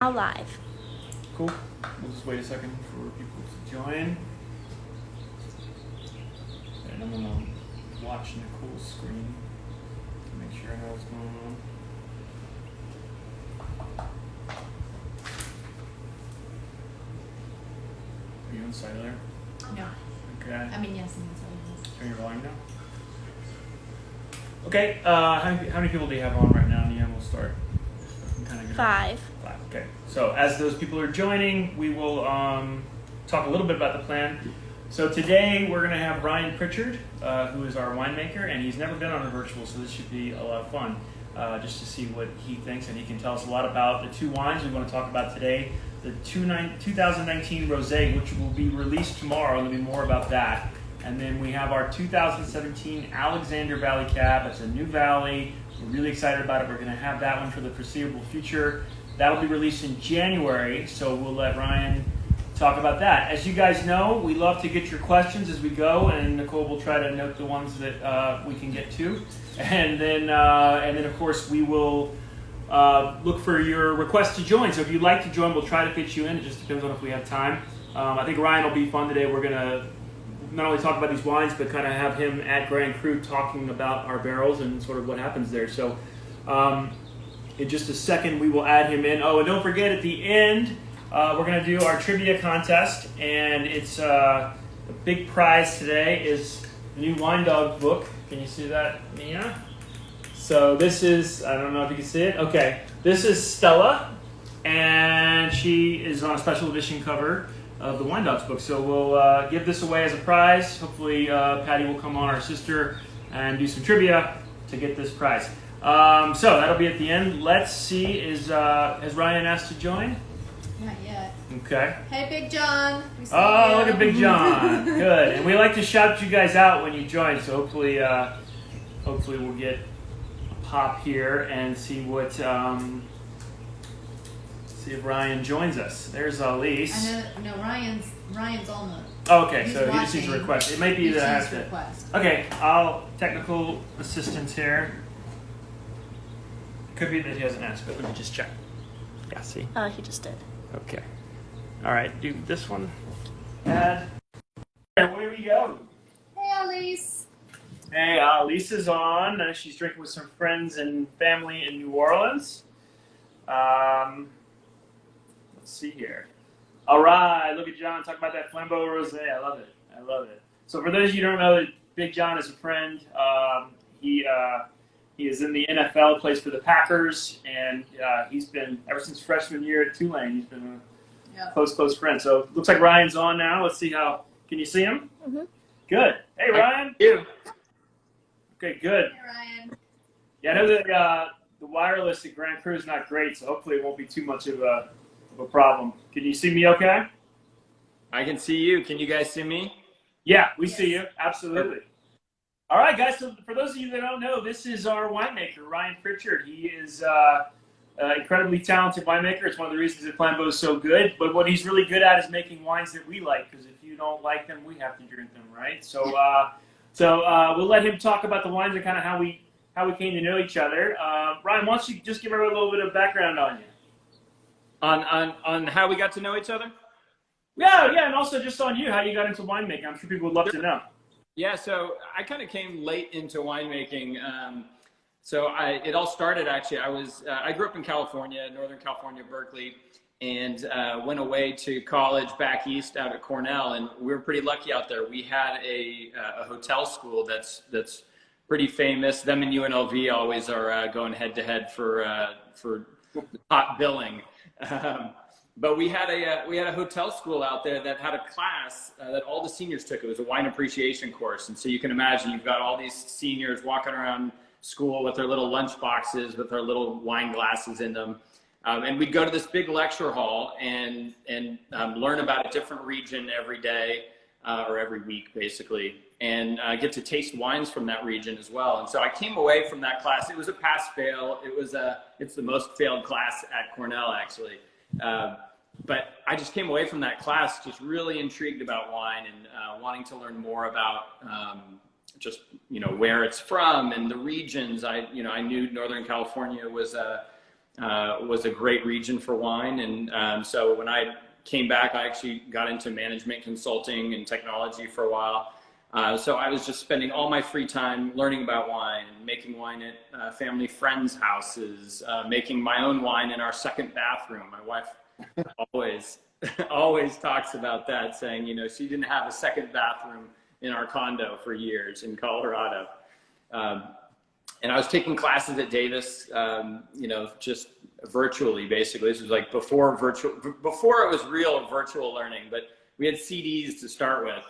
Now live. Cool. We'll just wait a second for people to join. And I'm gonna watch Nicole's screen to make sure I know what's going on. Are you inside of there? No. Okay. I mean, yes, I'm inside. Turn your volume down. Okay. How many people do you have on right now? And we'll start. Five. Okay, so as those people are joining, we will talk a little bit about the plan. So today we're going to have Ryan Prichard, who is our winemaker, and he's never been on a virtual, so this should be a lot of fun, just to see what he thinks, and he can tell us a lot about the two wines we want to talk about today. The 2019 Rosé, which will be released tomorrow, and there'll be more about that. And then we have our 2017 Alexander Valley Cab. It's a new valley. We're really excited about it. We're going to have that one for the foreseeable future. That'll be released in January, so we'll let Ryan talk about that. As you guys know, we love to get your questions as we go, and Nicole will try to note the ones that we can get to. And then of course, we will look for your request to join. So if you'd like to join, we'll try to fit you in. It just depends on if we have time. I think Ryan will be fun today. We're going to not only talk about these wines, but kind of have him at Grand Cru talking about our barrels and sort of what happens there. So in just a second, we will add him in. Oh, and don't forget, at the end, we're going to do our trivia contest, and it's the big prize today is the new Wine Dog book. Can you see that, Mia? So this is, I don't know if you can see it. Okay, this is Stella, and she is on a special edition cover of the Wine Dogs book. So we'll give this away as a prize. Hopefully Patty will come on, our sister, and do some trivia to get this prize. So that'll be at the end. Let's see, has Ryan asked to join? Not yet. Okay. Hey, Big John. Oh, look at Big John. Good. And we like to shout you guys out when you join, so hopefully we'll get a pop here and see what see if Ryan joins us. There's Elise. I know. No, Ryan's on the. Oh, okay, He's so he just needs a watching. request. It may be that I have to. Request. Okay, I'll technical assistance here. Could be that he hasn't asked, but let me just check. Yeah, see. He just did. Okay. All right, do this one. Add. And where we go? Hey, Elise. Hey, Lisa's on. She's drinking with some friends and family in New Orleans. Let's see here. All right, look at John talking about that Flambeaux Rosé. I love it. I love it. So for those of you who don't know, Big John is a friend. He is in the NFL, plays for the Packers, and he's been, ever since freshman year at Tulane, he's been a close friend. So it looks like Ryan's on now. Let's see how, can you see him? Mm-hmm. Good. Hey, Ryan. You. Okay, good. Hey, Ryan. Yeah, I know that the wireless at Grand Cru is not great, so hopefully it won't be too much of a problem. Can you see me okay? I can see you. Can you guys see me? Yeah, we see you. Absolutely. All right, guys. So for those of you that don't know, this is our winemaker, Ryan Prichard. He is an incredibly talented winemaker. It's one of the reasons that Flambeaux is so good. But what he's really good at is making wines that we like, because if you don't like them, we have to drink them, right? So we'll let him talk about the wines and kind of how we came to know each other. Ryan, why don't you just give everyone a little bit of background on you? On how we got to know each other? Yeah, and also just on you, how you got into winemaking. I'm sure people would love to know. Yeah, so I kind of came late into winemaking. It all started actually. I grew up in California, Northern California, Berkeley, and went away to college back east out at Cornell, and we were pretty lucky out there. We had a hotel school that's pretty famous. Them and UNLV always are going head to head for top billing. But we had a hotel school out there that had a class that all the seniors took. It was a wine appreciation course, and so you can imagine you've got all these seniors walking around school with their little lunch boxes with their little wine glasses in them, and we'd go to this big lecture hall and learn about a different region every day or every week, basically, and get to taste wines from that region as well. And so I came away from that class. It was a pass-fail. It's the most failed class at Cornell, actually. But I just came away from that class just really intrigued about wine and wanting to learn more about just where it's from and the regions. I knew Northern California was a was a great region for wine. And so when I came back, I actually got into management consulting and technology for a while. So I was just spending all my free time learning about wine, making wine at family friends' houses, making my own wine in our second bathroom. My wife always talks about that, saying, you know, she didn't have a second bathroom in our condo for years in Colorado. And I was taking classes at Davis, you know, just virtually, basically. This was like before it was real virtual learning, but we had CDs to start with.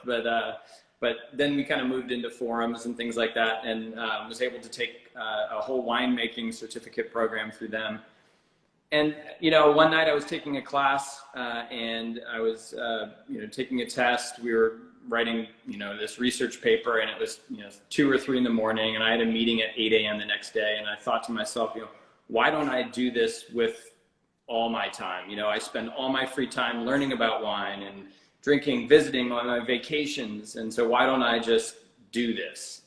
But then we kind of moved into forums and things like that, and was able to take a whole winemaking certificate program through them. And, you know, one night I was taking a class and I was, you know, taking a test. We were writing, you know, this research paper, and it was, you know, 2 or 3 in the morning, and I had a meeting at 8 a.m. the next day. And I thought to myself, you know, why don't I do this with all my time? You know, I spend all my free time learning about wine and drinking, visiting on my vacations. And so why don't I just do this?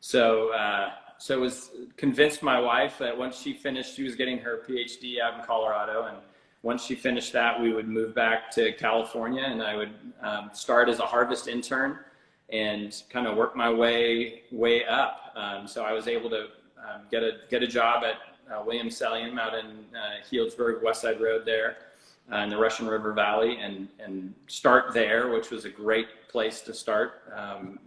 So I was convinced my wife that once she finished, she was getting her PhD out in Colorado. And once she finished that, we would move back to California, and I would start as a harvest intern and kind of work my way up. So I was able to get a job at Williams Sellium out in Healdsburg, West Side Road there in the Russian River Valley, and start there, which was a great place to start.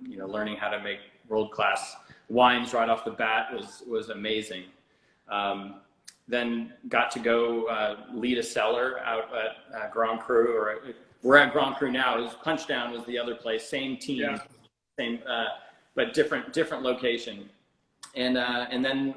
You know, learning how to make world-class wines right off the bat was amazing. Then got to go lead a cellar out at Grand Cru, or we're at Grand Cru now. It was Punchdown was the other place, same team, yeah. Same, but different location. And then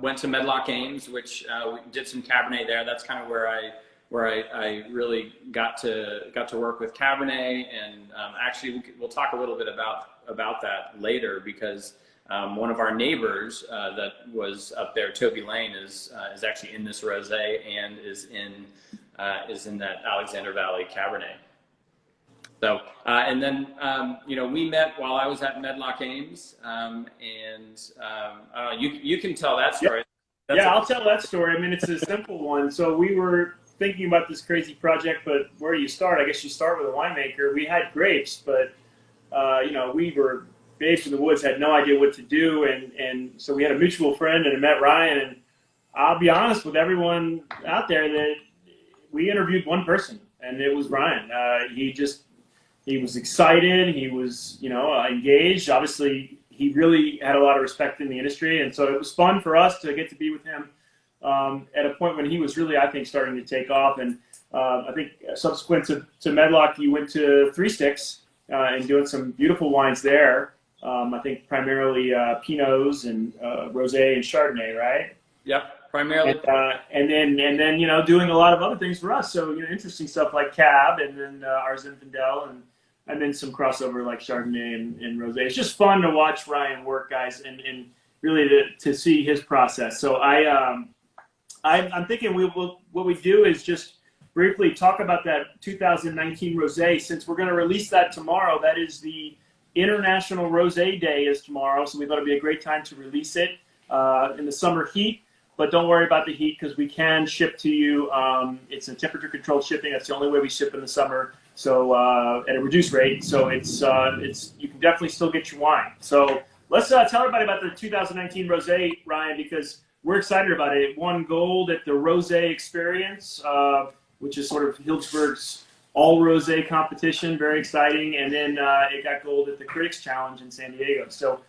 went to Medlock Ames, which we did some Cabernet there. That's kind of where I really got to work with Cabernet, and actually we'll talk a little bit about that later, because one of our neighbors that was up there, Toby Lane, is actually in this rosé and is in that Alexander Valley Cabernet. So and then you know, we met while I was at Medlock Ames, and you can tell that story. Yeah, I'll tell that story. I mean, it's a simple one. So we were thinking about this crazy project, but where do you start? I guess you start with a winemaker. We had grapes, but you know, we were babes in the woods, had no idea what to do, and so we had a mutual friend, and I met Ryan, and I'll be honest with everyone out there that we interviewed one person, and it was Ryan. He was excited, he was, you know, engaged. Obviously, he really had a lot of respect in the industry, and so it was fun for us to get to be with him at a point when he was really, I think, starting to take off. And I think subsequent to Medlock, you went to Three Sticks and doing some beautiful wines there. I think primarily Pinots and Rosé and Chardonnay, right? Yep, primarily. And then you know, doing a lot of other things for us. So, you know, interesting stuff like Cab, and then our Zinfandel, and then some crossover like Chardonnay and Rosé. It's just fun to watch Ryan work, guys, and really to see his process. So I'm thinking what we do is just briefly talk about that 2019 Rosé, since we're going to release that tomorrow. That is the International Rosé Day is tomorrow, so we thought it'd be a great time to release it in the summer heat. But don't worry about the heat, because we can ship to you. It's a temperature-controlled shipping. That's the only way we ship in the summer, so at a reduced rate. So it's you can definitely still get your wine. So let's tell everybody about the 2019 Rosé, Ryan, because we're excited about it. It won gold at the Rosé Experience, which is sort of Healdsburg's all rosé competition, very exciting, and then it got gold at the Critics Challenge in San Diego. So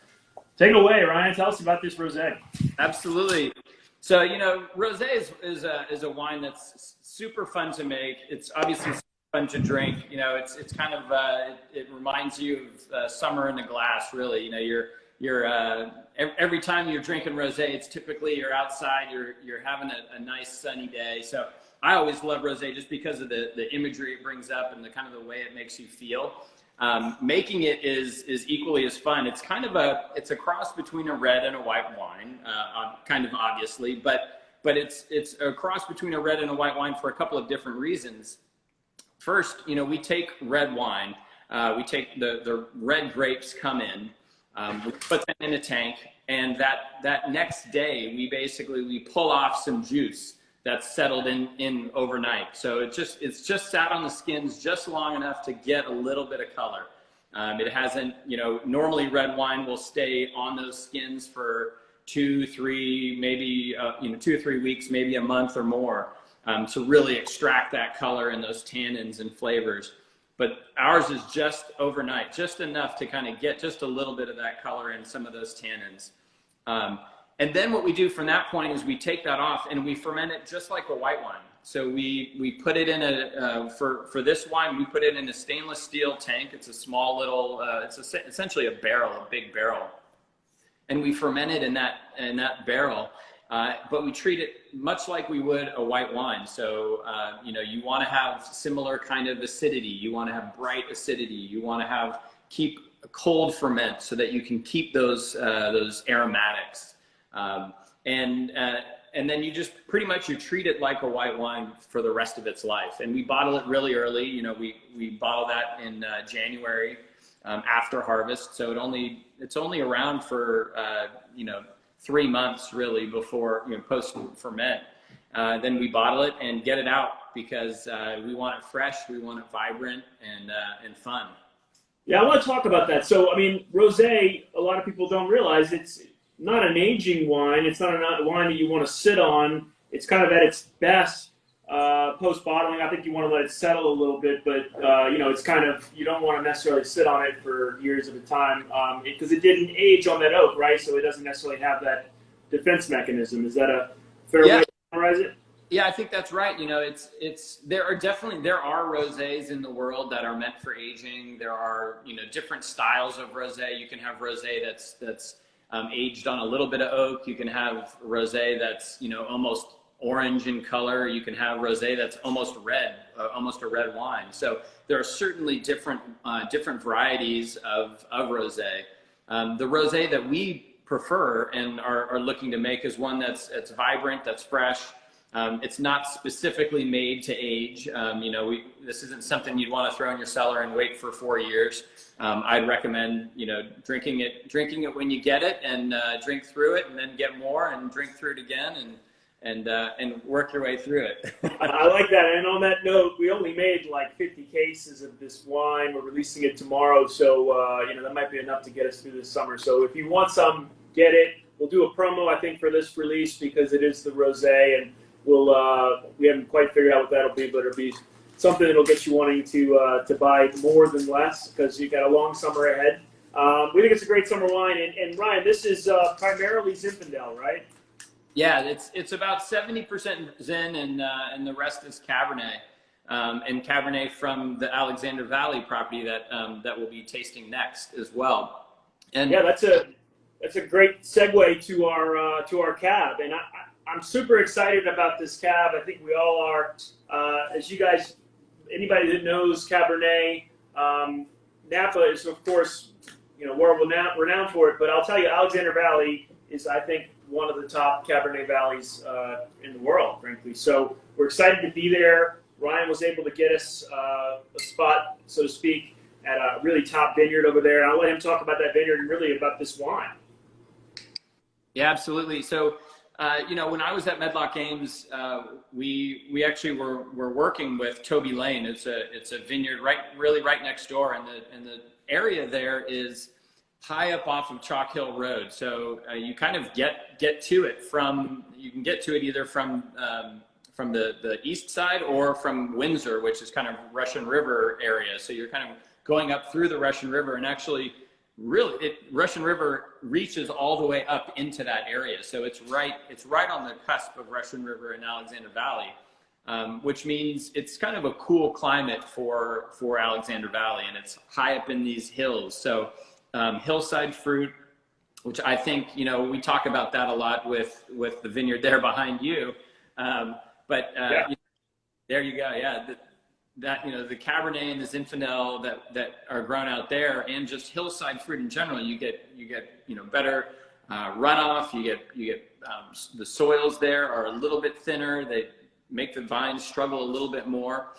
take it away, Ryan. Tell us about this rosé. Absolutely. So, you know, rosé is a wine that's super fun to make. It's obviously fun to drink. You know, it's kind of it reminds you of summer in a glass. Really, you know, you're every time you're drinking rosé, it's typically you're outside, you're having a nice sunny day. So I always love rosé just because of the imagery it brings up and the kind of the way it makes you feel. Making it is equally as fun. It's kind of it's a cross between a red and a white wine, kind of obviously, but it's a cross between a red and a white wine for a couple of different reasons. First, you know, we take red wine, we take the red grapes come in, we put them in a tank, And that next day, we pull off some juice that's settled in overnight. So it's just sat on the skins just long enough to get a little bit of color. It hasn't, normally red wine will stay on those skins for 2, 3, maybe 2 or 3 weeks, maybe a month or more, to really extract that color and those tannins and flavors. But ours is just overnight, just enough to kind of get just a little bit of that color and some of those tannins. And then what we do from that point is we take that off and we ferment it just like a white wine. So we put it in for this wine, we put it in a stainless steel tank. It's a small little, essentially a barrel, a big barrel. And we ferment it in that barrel, but we treat it much like we would a white wine. So, you want to have similar kind of acidity. You want to have bright acidity. You want to keep a cold ferment so that you can keep those aromatics. And then you just pretty much you treat it like a white wine for the rest of its life. And we bottle it really early. We bottle that in January after harvest. So it's only around for 3 months really before post ferment. Then we bottle it and get it out because we want it fresh, we want it vibrant and fun. Yeah, I want to talk about that. So, I mean, rosé, a lot of people don't realize it's not an aging wine. It's not a wine that you want to sit on. It's kind of at its best post-bottling. I think you want to let it settle a little bit, but, it's kind of, you don't want to necessarily sit on it for years at a time because it didn't age on that oak, right? So it doesn't necessarily have that defense mechanism. Is that a fair way to summarize it? Yeah, I think that's right. There are rosés in the world that are meant for aging. There are, different styles of rosé. You can have rosé that's aged on a little bit of oak. You can have rosé that's, almost orange in color. You can have rosé that's almost red, almost a red wine. So there are certainly different varieties of rosé. The rosé that we prefer and are looking to make is one that's vibrant, that's fresh. It's not specifically made to age. This isn't something you'd want to throw in your cellar and wait for 4 years. I'd recommend, drinking it when you get it and drink through it and then get more and drink through it again and work your way through it. I like that. And on that note, we only made like 50 cases of this wine. We're releasing it tomorrow. So, that might be enough to get us through this summer. So if you want some, get it. We'll do a promo, I think, for this release because it is the rosé and we haven't quite figured out what that'll be, but it'll be something that'll get you wanting to buy more than less because you've got a long summer ahead. We think it's a great summer wine. And Ryan, this is primarily Zinfandel, right? Yeah, it's about 70% Zin and the rest is Cabernet. And Cabernet from the Alexander Valley property that we'll be tasting next as well. And yeah, that's a great segue to our cab. And I'm super excited about this cab. I think we all are. As you guys, anybody that knows Cabernet, Napa is, of course, world renowned for it. But I'll tell you, Alexander Valley is, I think, one of the top Cabernet valleys in the world, frankly. So we're excited to be there. Ryan was able to get us a spot, so to speak, at a really top vineyard over there. I'll let him talk about that vineyard and really about this wine. Yeah, absolutely. So, when I was at Medlock Games, we actually were working with Toby Lane. It's a vineyard right next door, and the area there is high up off of Chalk Hill Road. So you kind of get to it you can get to it either from the east side or from Windsor, which is kind of Russian River area. So you're kind of going up through the Russian River, and actually Russian River reaches all the way up into that area. So it's right on the cusp of Russian River and Alexander Valley, which means it's kind of a cool climate for Alexander Valley, and it's high up in these hills. So hillside fruit, which I think, we talk about that a lot with the vineyard there behind you. There you go. Yeah. The Cabernet and the Zinfandel that are grown out there, and just hillside fruit in general, you get better runoff. You get the soils there are a little bit thinner. They make the vines struggle a little bit more.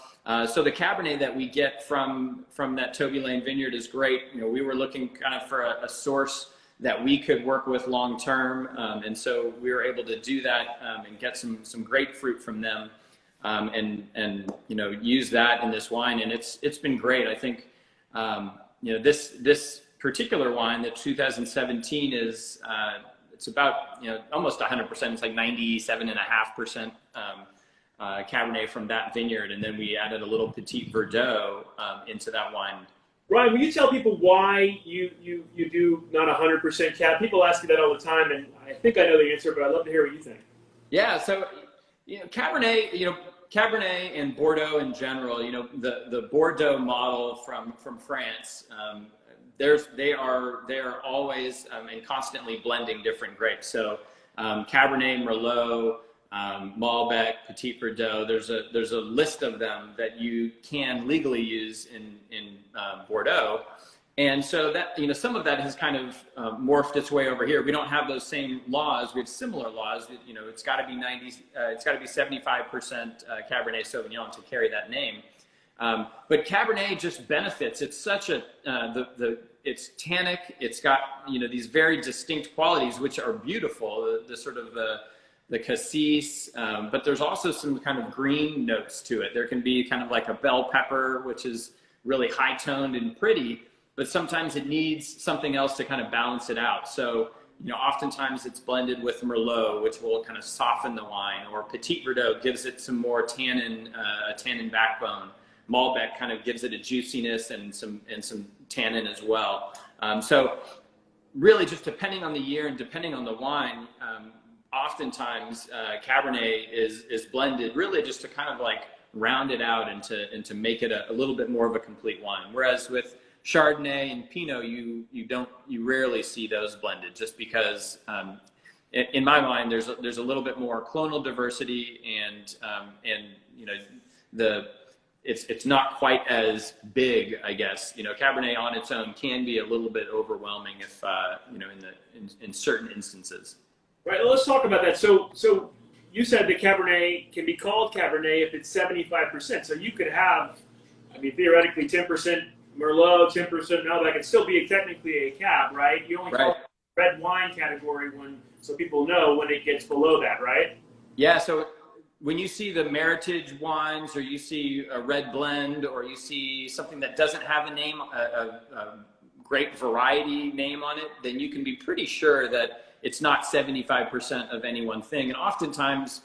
So the Cabernet that we get from that Toby Lane vineyard is great. We were looking kind of for a source that we could work with long term, and so we were able to do that and get some great fruit from them, and use that in this wine, and it's been great. I think this particular wine, the 2017, is it's about almost 100%. It's like 97.5% Cabernet from that vineyard, and then we added a little Petit Verdot into that wine. Ryan, will you tell people why you do not 100% Cab? People ask me that all the time, and I think I know the answer, but I'd love to hear what you think. Yeah, so Cabernet, Cabernet and Bordeaux in general, the Bordeaux model from France. They are always and constantly blending different grapes. So Cabernet, Merlot, Malbec, Petit Verdot. There's a list of them that you can legally use in Bordeaux, and so that some of that has kind of morphed its way over here. We don't have those same laws. We have similar laws. It's got to be 75% Cabernet Sauvignon to carry that name. But Cabernet just benefits. It's such a it's tannic. It's got these very distinct qualities which are beautiful. The sort of the cassis, but there's also some kind of green notes to it. There can be kind of like a bell pepper, which is really high toned and pretty, but sometimes it needs something else to kind of balance it out. So oftentimes it's blended with Merlot, which will kind of soften the wine, or Petit Verdot gives it some more tannin, a tannin backbone. Malbec kind of gives it a juiciness and some tannin as well. So really, just depending on the year and depending on the wine, oftentimes Cabernet is blended really just to kind of like round it out and to make it a little bit more of a complete wine. Whereas with Chardonnay and Pinot, you rarely see those blended, just because in my mind there's a little bit more clonal diversity, and it's not quite as big, I guess. Cabernet on its own can be a little bit overwhelming if in certain instances. Right. Well, let's talk about that. So you said that Cabernet can be called Cabernet if it's 75%. So you could have, theoretically 10% Merlot, 10% Malbec. It still be technically a Cab, right? You only call it red wine category so people know when it gets below that, right? Yeah. So when you see the Meritage wines, or you see a red blend, or you see something that doesn't have a name, a grape variety name on it, then you can be pretty sure that it's not 75% of any one thing. And oftentimes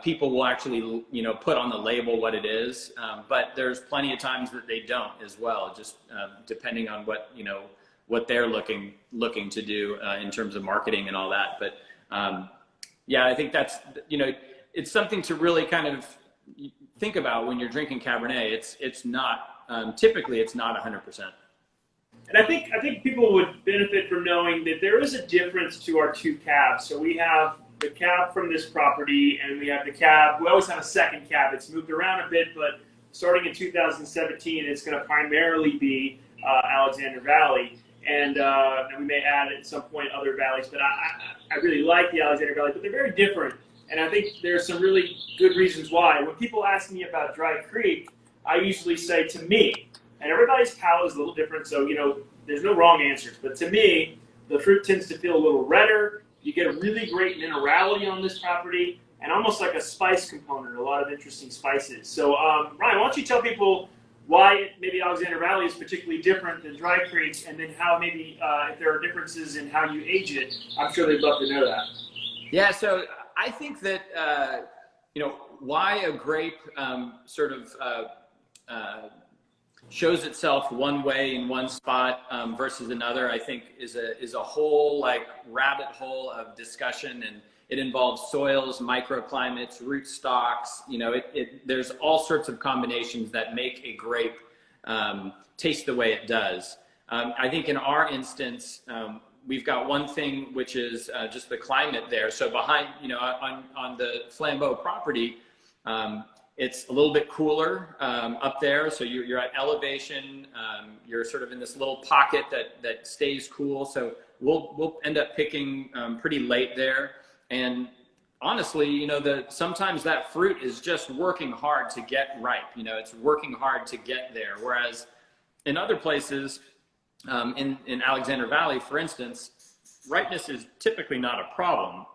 people will actually, put on the label what it is. But there's plenty of times that they don't as well, just depending on what they're looking to do in terms of marketing and all that. But I think that's, it's something to really kind of think about when you're drinking Cabernet. It's not, typically it's not 100%. And I think people would benefit from knowing that there is a difference to our two Cabs. So we have the Cab from this property, and we have the Cab. We always have a second Cab. It's moved around a bit, but starting in 2017, it's going to primarily be Alexander Valley. And we may add at some point other valleys, but I really like the Alexander Valley, but they're very different. And I think there's some really good reasons why. When people ask me about Dry Creek, I usually say, to me, and everybody's palate is a little different, so there's no wrong answers. But to me, the fruit tends to feel a little redder. You get a really great minerality on this property, and almost like a spice component, a lot of interesting spices. So Ryan, why don't you tell people why maybe Alexander Valley is particularly different than Dry Creek, and then how maybe if there are differences in how you age it. I'm sure they'd love to know that. Yeah, so I think that why a grape shows itself one way in one spot versus another, I think is a whole like rabbit hole of discussion, and it involves soils, microclimates, root stocks. There's all sorts of combinations that make a grape taste the way it does. I think in our instance, we've got one thing, which is just the climate there. So behind, on the Flambeaux property, it's a little bit cooler up there. So you're at elevation. You're sort of in this little pocket that stays cool. So we'll end up picking pretty late there. And honestly, sometimes that fruit is just working hard to get ripe. It's working hard to get there. Whereas in other places, in Alexander Valley, for instance, ripeness is typically not a problem.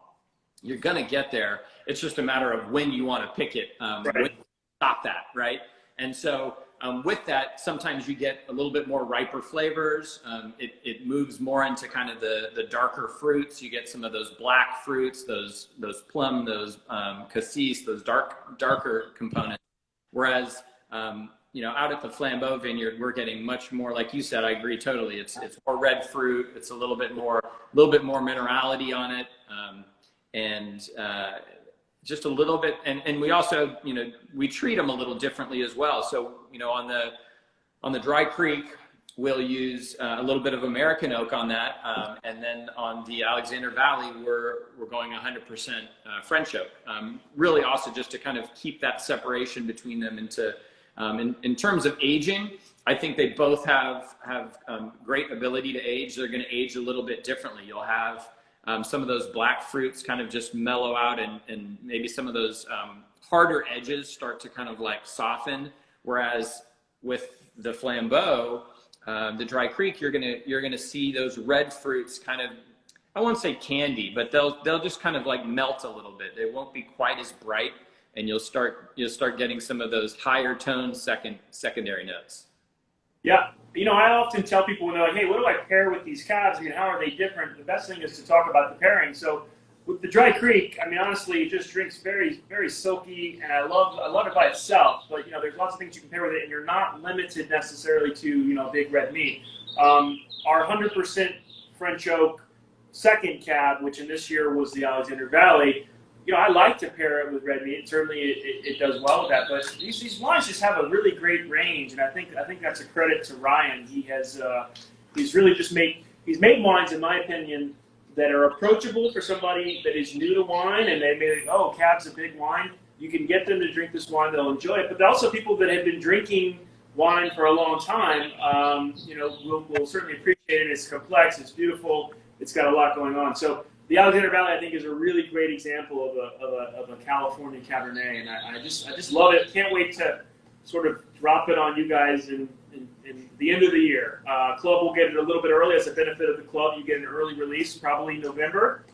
You're going to get there. It's just a matter of when you want to pick it, when to stop that, right? And so with that, sometimes you get a little bit more riper flavors. It moves more into kind of the darker fruits. You get some of those black fruits, those plum, those cassis, those darker components. Whereas, you know, out at the Flambeaux vineyard, we're getting much more, like you said, I agree totally. It's more red fruit. It's a little bit more minerality on it. Just a little bit, and we also, you know, we treat them a little differently as well. So, you know, on the Dry Creek, we'll use a little bit of American oak on that, and then on the Alexander Valley, we're going 100% French oak. Really, also just to kind of keep that separation between them. In terms of aging, I think they both have great ability to age. They're going to age a little bit differently. You'll have some of those black fruits kind of just mellow out, and maybe some of those harder edges start to kind of like soften. Whereas with the Flambeaux, the Dry Creek, you're gonna see those red fruits kind of, I won't say candy, but they'll just kind of like melt a little bit. They won't be quite as bright, and you'll start getting some of those higher toned secondary notes. Yeah. You know, I often tell people when they're like, hey, what do I pair with these calves? I mean, how are they different? The best thing is to talk about the pairing. So with the Dry Creek, I mean, honestly, it just drinks very, very silky, and I love it by itself. But, you know, there's lots of things you can pair with it, and you're not limited necessarily to, you know, big red meat. Our 100% French oak second cab, which in this year was the Alexander Valley, you know, I like to pair it with red meat. Certainly, it does well with that. But these wines just have a really great range, and I think that's a credit to Ryan. He's really just made wines, in my opinion, that are approachable for somebody that is new to wine, and they may think, oh, cab's a big wine. You can get them to drink this wine; they'll enjoy it. But also people that have been drinking wine for a long time, you know, will certainly appreciate it. It's complex. It's beautiful. It's got a lot going on. So the Alexander Valley, I think, is a really great example of a California Cabernet, and I just love it. Can't wait to sort of drop it on you guys in the end of the year. Club will get it a little bit early. As a benefit of the club, you get an early release, probably November,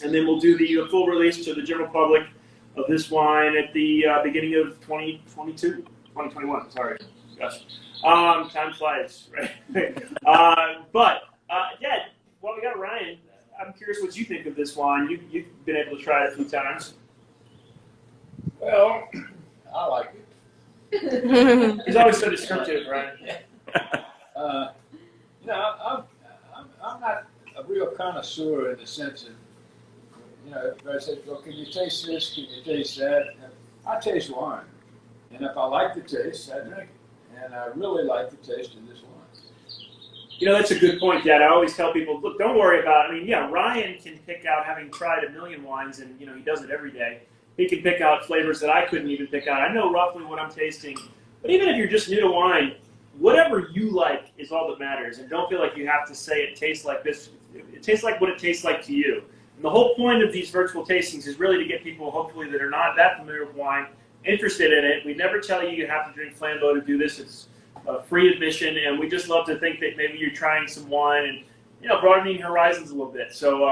and then we'll do the full release to the general public of this wine at the beginning of 2021. Sorry, gosh, time flies, right? Yeah, well, we got Ryan. I'm curious what you think of this wine. You've been able to try it a few times. Well, I like it. He's always so descriptive, right? I'm not a real connoisseur in the sense of, you know, everybody says, well, can you taste this? Can you taste that? I taste wine. And if I like the taste, I drink it. And I really like the taste of this wine. You know, that's a good point, Dad. I always tell people, look, don't worry about it. I mean, yeah, Ryan can pick out, having tried a million wines, and, you know, he does it every day. He can pick out flavors that I couldn't even pick out. I know roughly what I'm tasting. But even if you're just new to wine, whatever you like is all that matters. And don't feel like you have to say it tastes like this. It tastes like what it tastes like to you. And the whole point of these virtual tastings is really to get people, hopefully, that are not that familiar with wine, interested in it. We never tell you have to drink Flambeaux to do this. It's free admission, and we just love to think that maybe you're trying some wine and, you know, broadening horizons a little bit. So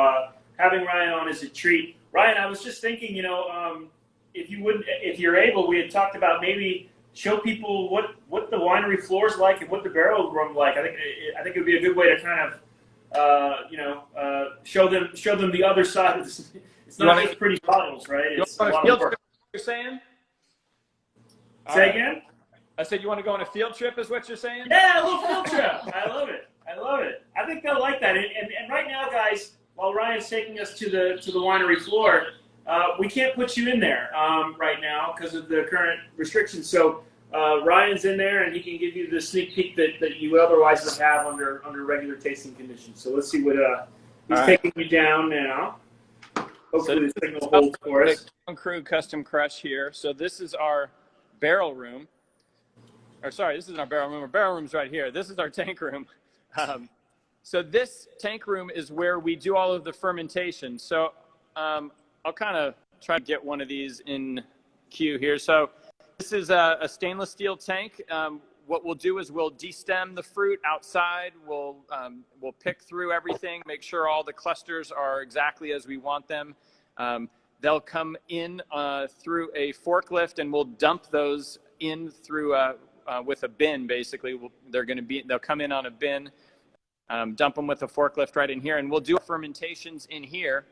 having Ryan on is a treat. Ryan, I was just thinking, you know, if you're able, we had talked about maybe show people what the winery floor is like and what the barrel room like. I think it would be a good way to kind of show them the other side of this. It's not just pretty bottles, right? It's a lot of work. You're saying? Say again? I said you want to go on a field trip, is what you're saying? Yeah, a little field trip. I love it. I think they'll like that. And right now, guys, while Ryan's taking us to the winery floor, we can't put you in there right now because of the current restrictions. So Ryan's in there, and he can give you the sneak peek that you otherwise would have under regular tasting conditions. So let's see what he's taking you down now. Hopefully the signal holds for us. Crew Custom Crush here. So this is our barrel room. Or sorry, this isn't our barrel room. Our barrel room's right here. This is our tank room. So this tank room is where we do all of the fermentation. So I'll kind of try to get one of these in queue here. So this is a stainless steel tank. what we'll do is we'll destem the fruit outside. We'll pick through everything, make sure all the clusters are exactly as we want them. They'll come in through a forklift, and we'll dump those in through with a bin. Basically, they'll come in on a bin, dump them with a forklift right in here, and we'll do fermentations in here.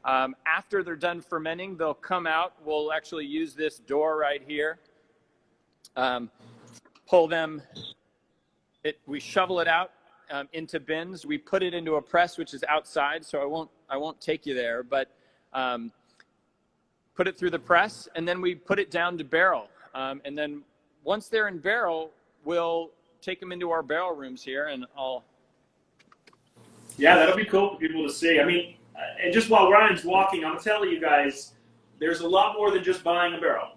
After they're done fermenting, they'll come out. We'll actually use this door right here. Pull them. We shovel it out into bins. We put it into a press, which is outside, so I won't take you there, but put it through the press, and then we put it down to barrel. And then once they're in barrel, we'll take them into our barrel rooms here, and Yeah, that'll be cool for people to see. I mean, and just while Ryan's walking, I'm telling you guys, there's a lot more than just buying a barrel.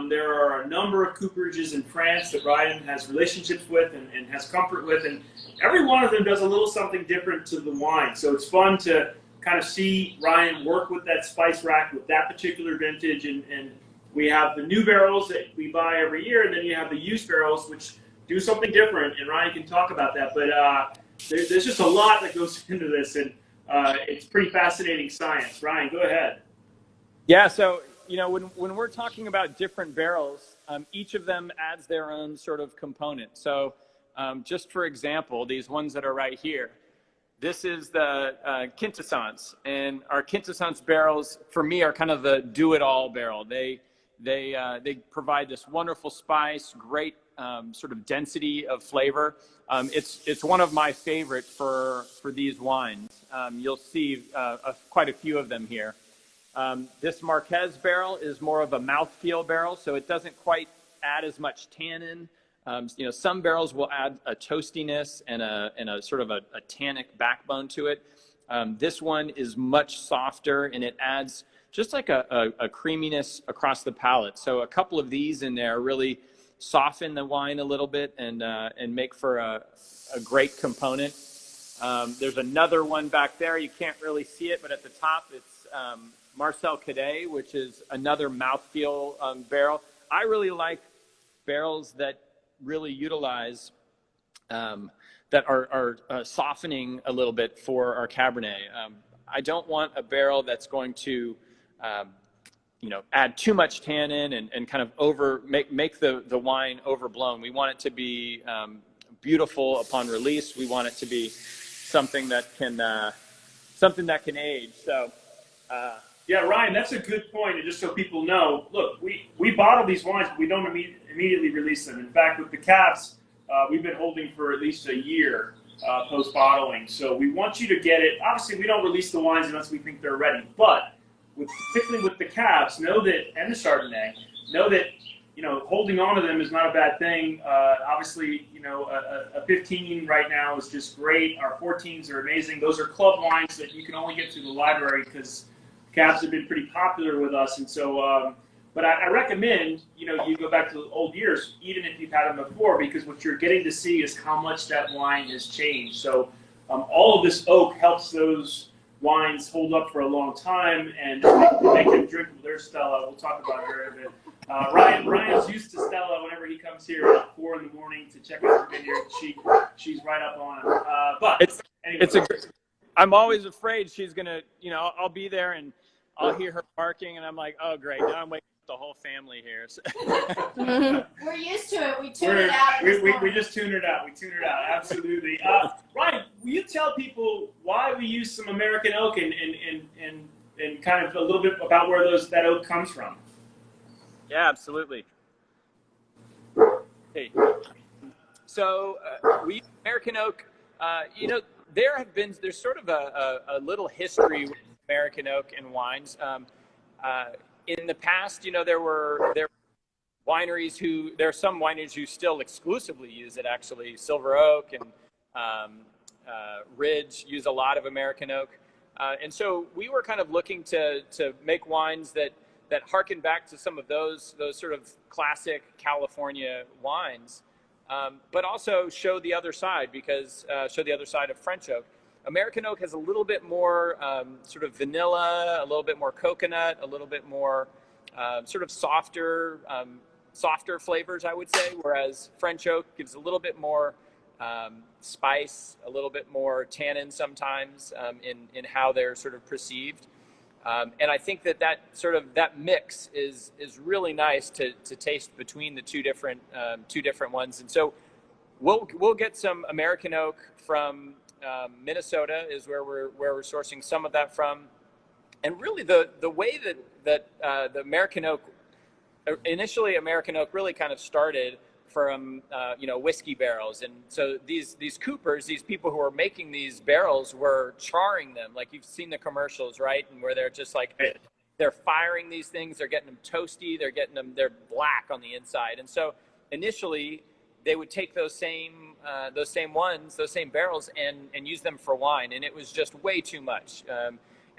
There are a number of cooperages in France that Ryan has relationships with and has comfort with, and every one of them does a little something different to the wine. So it's fun to kind of see Ryan work with that spice rack with that particular vintage, and we have the new barrels that we buy every year, and then you have the used barrels, which do something different, and Ryan can talk about that. But there's just a lot that goes into this, and it's pretty fascinating science. Ryan, go ahead. Yeah, so when we're talking about different barrels, each of them adds their own sort of component. So just for example, these ones that are right here, this is the quintessence, and our quintessence barrels for me are kind of the do-it-all barrel. They provide this wonderful spice, great sort of density of flavor. It's one of my favorite for these wines. You'll see quite a few of them here. This Marquez barrel is more of a mouthfeel barrel, so it doesn't quite add as much tannin. Some barrels will add a toastiness and a sort of a tannic backbone to it. This one is much softer, and it adds just like a creaminess across the palate. So a couple of these in there really soften the wine a little bit and make for a great component. There's another one back there. You can't really see it, but at the top it's Marcel Cadet, which is another mouthfeel barrel. I really like barrels that really utilize that are softening a little bit for our Cabernet. I don't want a barrel that's going to add too much tannin and kind of make the wine overblown. We want it to be beautiful upon release. We want it to be something that can age. So yeah, Ryan, that's a good point. And just so people know, look, we bottle these wines, but we don't immediately release them. In fact, with the Cabs, we've been holding for at least a year post-bottling. So we want you to get it. Obviously, we don't release the wines unless we think they're ready. But particularly with the Cabs, and the Chardonnay, know that holding on to them is not a bad thing. Obviously, a 15 right now is just great. Our 14s are amazing. Those are club wines that you can only get through the library because Cabs have been pretty popular with us, and so. But I recommend you go back to the old years, even if you've had them before, because what you're getting to see is how much that wine has changed. So all of this oak helps those wines hold up for a long time and make them drinkable. There's Stella. We'll talk about her in a bit. Ryan's used to Stella whenever he comes here at 4 in the morning to check out the vineyard. She's right up on him. Anyway. I'm always afraid she's gonna, I'll be there and I'll hear her barking, and I'm like, oh great, now I'm waking up the whole family here. So. We're used to it. We tune it out. We just tune it out. We tune it out. Absolutely. Ryan, will you tell people why we use some American oak and kind of a little bit about where that oak comes from? Yeah, absolutely. Hey, so we use American oak. There's sort of a little history with American oak and wines. In the past, there were some wineries who still exclusively use it. Actually, Silver Oak and Ridge use a lot of American oak, and so we were kind of looking to make wines that harken back to some of those sort of classic California wines, but also show the other side show the other side of French oak. American oak has a little bit more sort of vanilla, a little bit more coconut, a little bit more sort of softer softer flavors, I would say, whereas French oak gives a little bit more spice, a little bit more tannin sometimes in how they're sort of perceived. And I think that mix is really nice to taste between the two different ones. And so we'll get some American oak from Minnesota is where we're sourcing some of that from. And really the way that the American oak, initially American oak really kind of started from whiskey barrels. And so these coopers, these people who are making these barrels were charring them, like you've seen the commercials, right? And where they're just like, they're firing these things, they're getting them toasty, they're black on the inside. And so initially they would take those same barrels and use them for wine, and it was just way too much.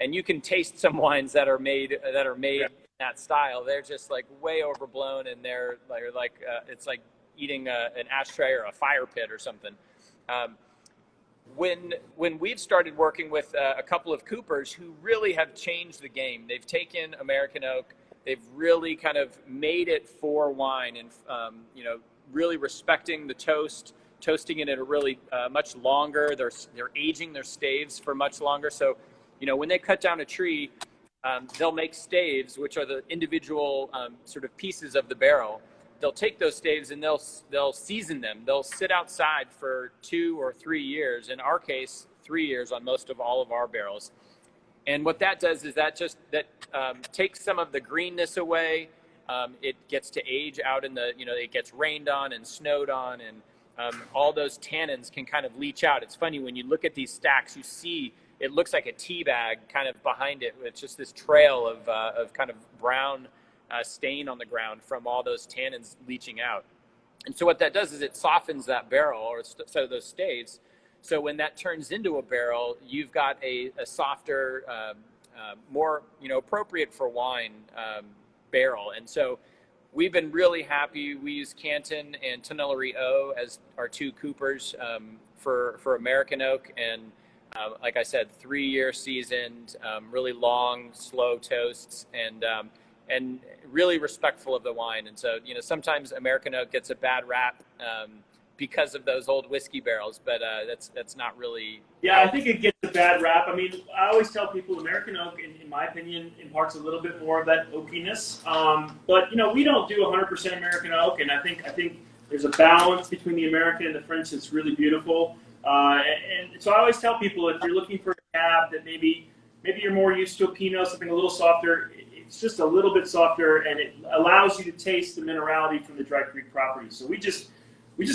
And you can taste some wines that are made in that style. They're just like way overblown, and they're like it's like eating an ashtray or a fire pit or something. When we've started working with a couple of coopers who really have changed the game, they've taken American oak, they've really kind of made it for wine, and really respecting the toasting it at a really much longer. They're aging their staves for much longer. So, when they cut down a tree, they'll make staves, which are the individual sort of pieces of the barrel. They'll take those staves and they'll season them. They'll sit outside for 2 or 3 years. In our case, 3 years on most of all of our barrels. And what that does is that takes some of the greenness away. It gets to age out in it gets rained on and snowed on, and all those tannins can kind of leach out. It's funny, when you look at these stacks, you see it looks like a tea bag kind of behind it. It's just this trail of kind of brown stain on the ground from all those tannins leaching out. And so what that does is it softens that barrel, or so those staves. So when that turns into a barrel, you've got a softer, more appropriate for wine barrel. And so we've been really happy. We use Canton and Tonnellery O as our two coopers for American oak, and like I said, 3-year seasoned, really long, slow toasts, and really respectful of the wine. And so, sometimes American oak gets a bad rap because of those old whiskey barrels, but that's not really. Yeah, I think it gets a bad rap. I mean, I always tell people American oak, in my opinion, imparts a little bit more of that oakiness. But we don't do 100% American oak, and I think there's a balance between the American and the French that's really beautiful. And so I always tell people, if you're looking for a cab that maybe you're more used to a Pinot, something a little softer, it's just a little bit softer, and it allows you to taste the minerality from the Dry Creek property. So we just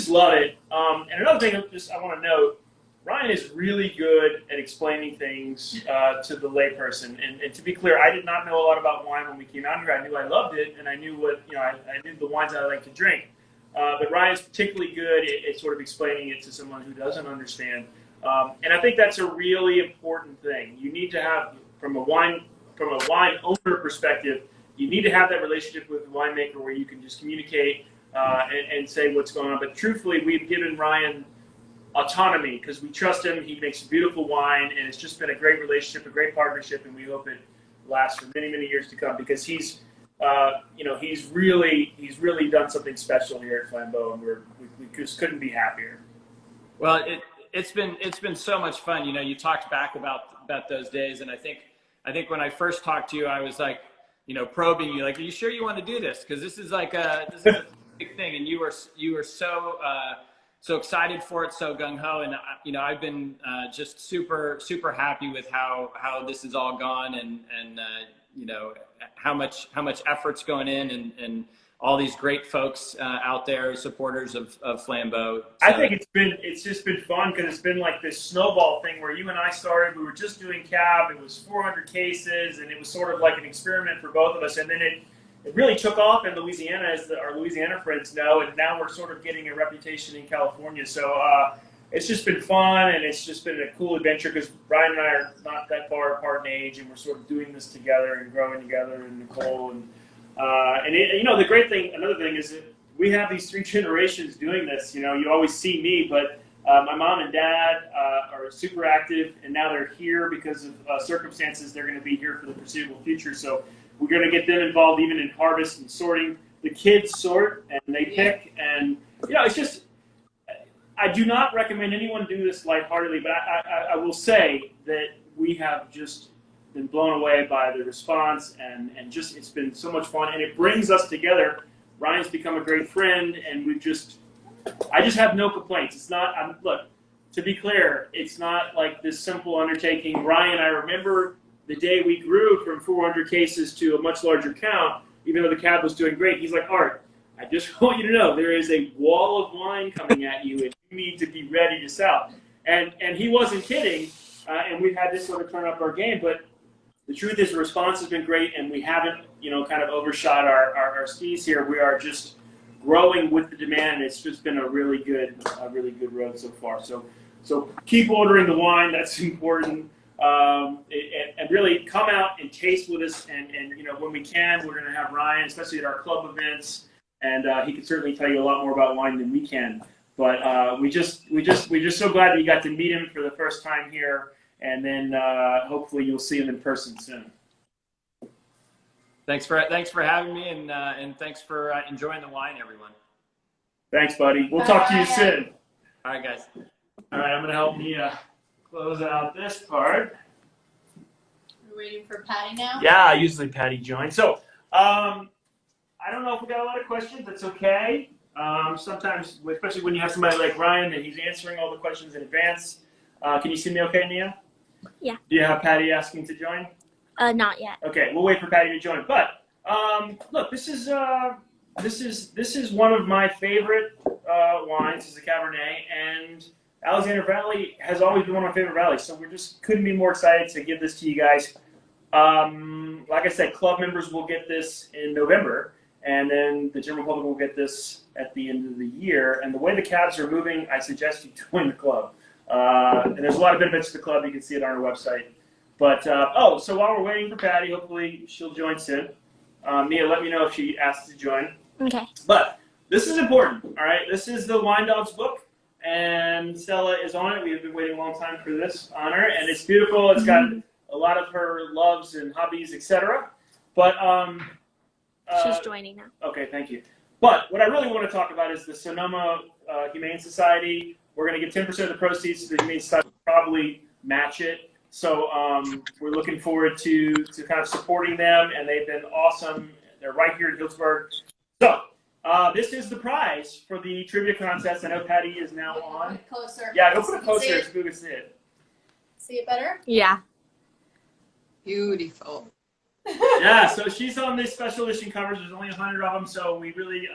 love it. And another thing I want to note, Ryan is really good at explaining things to the layperson. And to be clear, I did not know a lot about wine when we came out here. I knew I loved it, and I knew I knew the wines I like to drink. But Ryan's particularly good at sort of explaining it to someone who doesn't understand. And I think that's a really important thing. You need to have, from a wine owner perspective, you need to have that relationship with the winemaker where you can just communicate and say what's going on. But truthfully, we've given Ryan autonomy because we trust him. He makes beautiful wine, and it's just been a great relationship, a great partnership, and we hope it lasts for many, many years to come, because he's really done something special here at Flambeaux, and we just couldn't be happier. Well, it's been so much fun. You talked back about those days, and I think when I first talked to you, I was like, probing you, like, are you sure you want to do this? Because this is a big thing, and you were so excited for it, so gung ho, and I've been just super happy with how this has all gone, and how much effort's going in, and all these great folks out there, supporters of Flambeaux. So I think it's just been fun, because it's been like this snowball thing where you and I started. We were just doing cab. It was 400 cases, and it was sort of like an experiment for both of us. And then it really took off in Louisiana, as our Louisiana friends know, and now we're sort of getting a reputation in California. So it's just been fun, and it's just been a cool adventure, because Brian and I are not that far apart in age, and we're sort of doing this together and growing together, and Nicole. And the great thing, another thing, is that we have these 3 generations doing this. You always see me, but my mom and dad are super active, and now they're here because of circumstances. They're going to be here for the foreseeable future. So we're going to get them involved even in harvest and sorting. the kids sort and they pick, and it's just. I do not recommend anyone do this lightheartedly, but I will say that we have just been blown away by the response, and just it's been so much fun, and it brings us together. Ryan's become a great friend, and I just have no complaints. It's not, look, to be clear, it's not like this simple undertaking. Ryan, I remember the day we grew from 400 cases to a much larger count, even though the cab was doing great. He's like, Art, I just want you to know there is a wall of wine coming at you, and you need to be ready to sell. And he wasn't kidding, and we've had to sort of turn up our game, but the truth is the response has been great, and we haven't, kind of overshot our skis here. We are just growing with the demand. It's just been a really good road so far. So keep ordering the wine. That's important. And really come out and taste with us. And when we can, we're going to have Ryan, especially at our club events, and he can certainly tell you a lot more about wine than we can. But we're just so glad that you got to meet him for the first time here. And then hopefully you'll see him in person soon. Thanks for having me, and thanks for enjoying the wine, everyone. Thanks, buddy. We'll talk to you soon. All right, guys. All right, I'm going to help Mia close out this part. We're waiting for Patty now? Yeah, usually Patty joins. So I don't know if we got a lot of questions. That's okay. Sometimes, especially when you have somebody like Ryan and he's answering all the questions in advance. Can you see me okay, Mia? Yeah. Do you have Patty asking to join? Not yet. Okay, we'll wait for Patty to join. But look, this is one of my favorite wines. It's a Cabernet, and Alexander Valley has always been one of my favorite valleys. So we just couldn't be more excited to give this to you guys. Like I said, club members will get this in November, and then the general public will get this at the end of the year. And the way the cabs are moving, I suggest you join the club. And there's a lot of benefits to the club. You can see it on our website. But, so while we're waiting for Patty, hopefully she'll join soon. Mia, let me know if she asks to join. Okay. But this is important, all right? This is the Wine Dogs book, and Stella is on it. We have been waiting a long time for this honor, and it's beautiful. It's got a lot of her loves and hobbies, etc. But she's joining now. Okay, thank you. But what I really want to talk about is the Sonoma Humane Society. We're going to give 10% of the proceeds to the Humane Society. We'll probably match it. So we're looking forward to kind of supporting them, and they've been awesome. They're right here in Healdsburg. So this is the prize for the trivia contest. I know Patty is now on. Closer. Yeah, go put it closer so we can see it. See it better? Yeah. Beautiful. Yeah, so she's on these special edition covers. There's only 100 of them, so we really,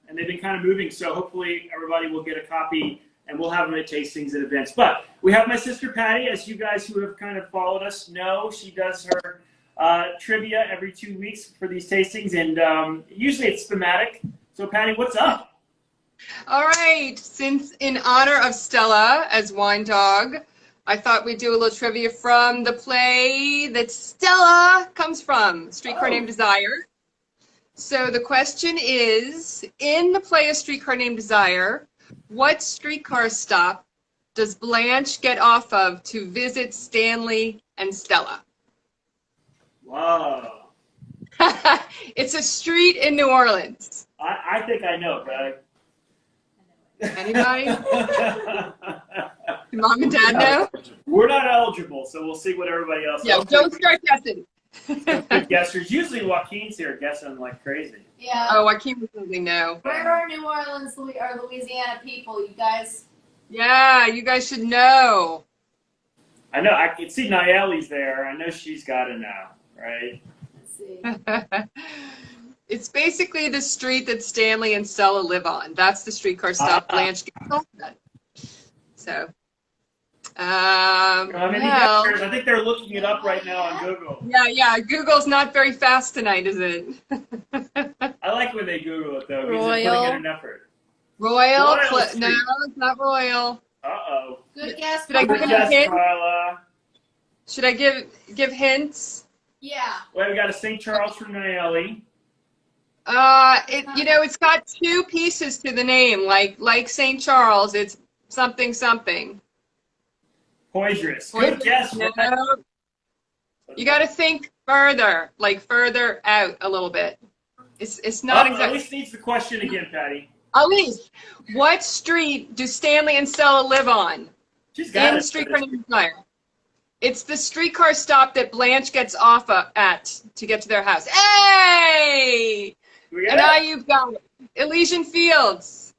and they've been kind of moving. So hopefully everybody will get a copy, and we'll have them at tastings and events. But we have my sister Patty, as you guys who have kind of followed us know. She does her trivia every 2 weeks for these tastings, and usually it's thematic. So Patty, what's up? All right. Since in honor of Stella as wine dog, I thought we'd do a little trivia from the play that Stella comes from, Streetcar Named Desire. So the question is, in the play A Streetcar Named Desire, what streetcar stop does Blanche get off of to visit Stanley and Stella? Wow. It's a street in New Orleans. I think I know, Patty. Anybody? Mom and Dad know? We're not eligible, so we'll see what everybody else. Yeah, don't start guessing. Good guessers. Usually Joaquin's here guessing like crazy. Yeah. Oh, I can't really know. Where are New Orleans or Louisiana people, you guys? Yeah, you guys should know. I know. I can see Nayeli's there. I know she's got to know, right? Let's see. It's basically the street that Stanley and Stella live on. That's the streetcar stop Blanche gets off at. So, well, I think they're looking it up right now on Google. yeah. Google's not very fast tonight, is it? I like when they Google it, though, because they're Royal. putting in an effort. Royal? Street. No, it's not Royal. Uh-oh. Good guess. Should I give Good you a guess, hint? Carla. Should I give hints? Yeah. Well, we got a St. Charles from Nayeli. It's got two pieces to the name, like St. Charles. It's something something. Poitras. Good guess. No. You got to think further, like further out a little bit. It's not At exactly. least needs the question again, Patty. Elise, what street do Stanley and Stella live on? She's got In it. Streetcar Named Desire. It's the streetcar stop that Blanche gets off at to get to their house. Hey! We got And now it. you've got it. Elysian Fields.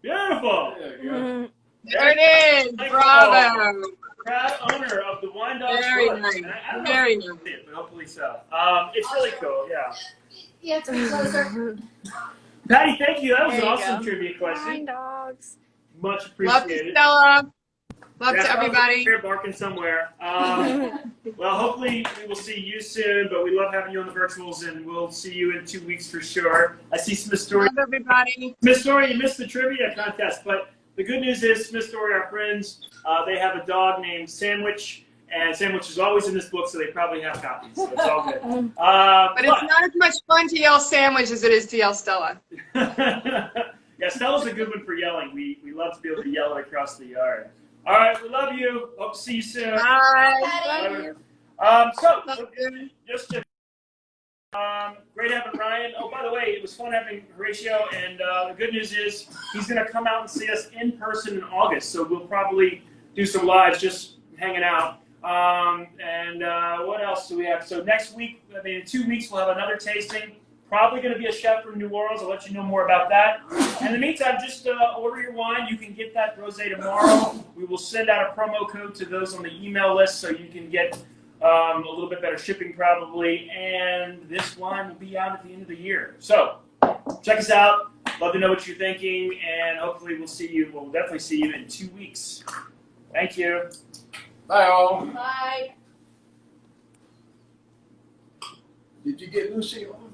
Beautiful. There you go. Mhm. There it is. Bravo. Proud owner of the Wine Dogs Very book. nice. And I don't know Very if you nice. can see it, but hopefully so. It's really cool, yeah. You have to be closer. Patty, thank you. That was There an you awesome go. trivia question. Wine dogs. Much Love to appreciated. Stella. Love Yeah, to everybody. Here barking somewhere. Well, hopefully we will see you soon, but we love having you on the virtuals, and we'll see you in 2 weeks for sure. I see Smith Story. Love everybody. Smith Story, you missed the trivia contest, but the good news is Smith Story, our friends, they have a dog named Sandwich, and Sandwich is always in this book, so they probably have copies, so it's all good. But it's not as much fun to yell sandwich as it is to yell Stella. Yeah, Stella's a good one for yelling. We love to be able to yell it across the yard. All right, we love you. Hope to see you soon. Bye. Patty. Just to, great having Ryan. Oh, by the way, it was fun having Horatio, and the good news is he's going to come out and see us in person in August, so we'll probably do some lives just hanging out. What else do we have? So next week, in 2 weeks, we'll have another tasting. Probably going to be a chef from New Orleans. I'll let you know more about that. In the meantime, just order your wine. You can get that rosé tomorrow. We will send out a promo code to those on the email list so you can get a little bit better shipping probably. And this wine will be out at the end of the year. So check us out. Love to know what you're thinking. And hopefully we'll see you. We'll definitely see you in 2 weeks. Thank you. Bye, all. Bye. Did you get Lucy on?